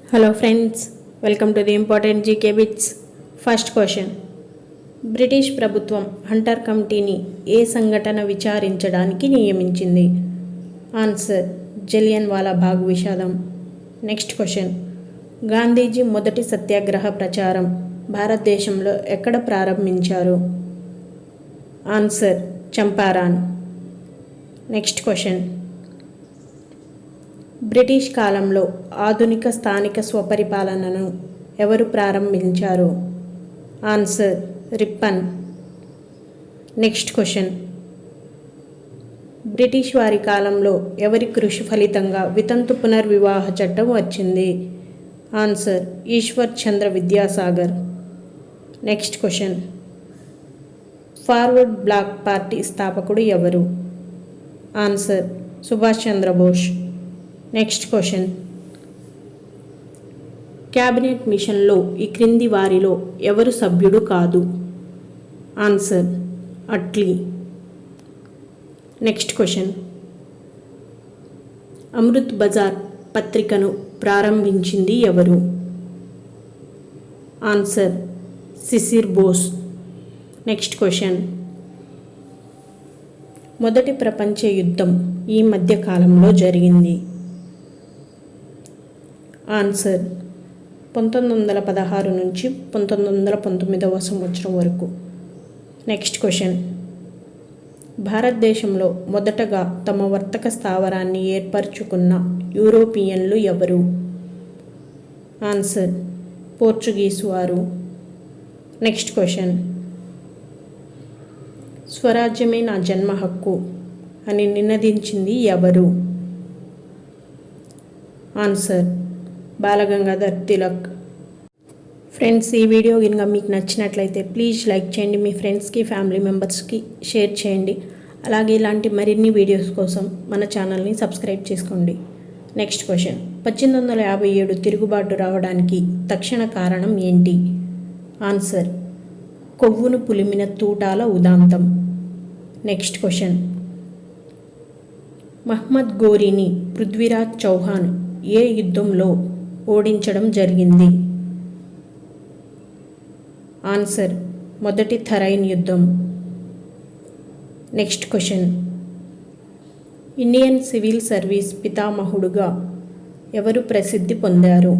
Hello friends, welcome to the important GK Bits. First question. British ప్రభుత్వం Hunter కమిటీని ఏ సంఘటన విచారించడానికి నియమించింది? ఆన్సర్ జలియన్ వాలా బాగ్ విషాదం. Next question. గాంధీజీ మొదటి సత్యాగ్రహ ప్రచారం భారతదేశంలో ఎక్కడ ప్రారంభించారు? Answer Champaran. Next question. British కాలంలో ఆధునిక స్థానిక స్వపరిపాలనను ఎవరు ప్రారంభించారు? Answer Ripon. Next question. British వారి కాలంలో ఎవరి కృషి ఫలితంగా వితంతు పునర్వివాహ చట్టం వచ్చింది? Answer Ishwar Chandra Vidyasagar. Next question. Forward block party స్థాపకుడు ఎవరు? Answer Subhash Chandra Bose. Next question. Cabinet మిషన్లో ఈ క్రింది వారిలో ఎవరు సభ్యుడు కాదు? Answer Attlee. Next question. Amrit Bazar పత్రికను ప్రారంభించింది ఎవరు? Answer Sisir Bose. Next question. మొదటి ప్రపంచ యుద్ధం ఈ మధ్య కాలంలో జరిగింది? ఆన్సర్ 1916 నుంచి 1919 సంవత్సరం వరకు. Next question. భారతదేశంలో మొదటగా తమ వర్తక స్థావరాన్ని ఏర్పరచుకున్న యూరోపియన్లు ఎవరు? ఆన్సర్ పోర్చుగీస్ వారు. Next question. స్వరాజ్యమే నా జన్మ హక్కు అని నినదించింది ఎవరు? ఆన్సర్ బాలగంగాధర్ తిలక్. ఫ్రెండ్స్, ఈ వీడియో కనుక మీకు నచ్చినట్లయితే ప్లీజ్ లైక్ చేయండి, మీ ఫ్రెండ్స్కి ఫ్యామిలీ మెంబర్స్కి షేర్ చేయండి. అలాగే ఇలాంటి మరిన్ని వీడియోస్ కోసం మన ఛానల్ని సబ్స్క్రైబ్ చేసుకోండి. Next question. 1857 తిరుగుబాటు రావడానికి తక్షణ కారణం ఏంటి? ఆన్సర్ కొవ్వును పులిమిన తూటాల ఉదాంతం. Next question. మహ్మద్ గోరీని పృథ్వీరాజ్ చౌహాన్ ఏ యుద్ధంలో ఓడించడం జరిగింది? ఆన్సర్ మొదటి థరైన్ యుద్ధం. Next question. Indian civil service పితామహుడుగా ఎవరు ప్రసిద్ధి పొందారు?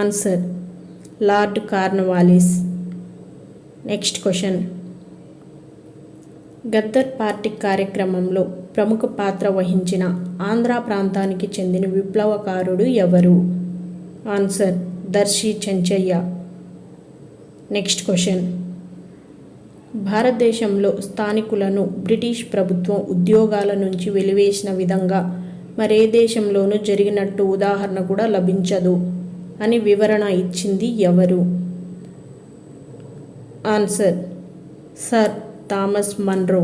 Answer lord Cornwallis. Next question. Ghadar party కార్యక్రమంలో ప్రముఖ పాత్ర వహించిన ఆంధ్ర ప్రాంతానికి చెందిన విప్లవకారుడు ఎవరు? Answer Darsi Chenchaiah. Next question. భారతదేశంలో స్థానికులను బ్రిటిష్ ప్రభుత్వం ఉద్యోగాల నుంచి వెలివేసిన విధంగా మరే దేశంలోనూ జరిగినట్టు ఉదాహరణ కూడా లభించదు అని వివరణ ఇచ్చింది ఎవరు? Answer sir Thomas Munro.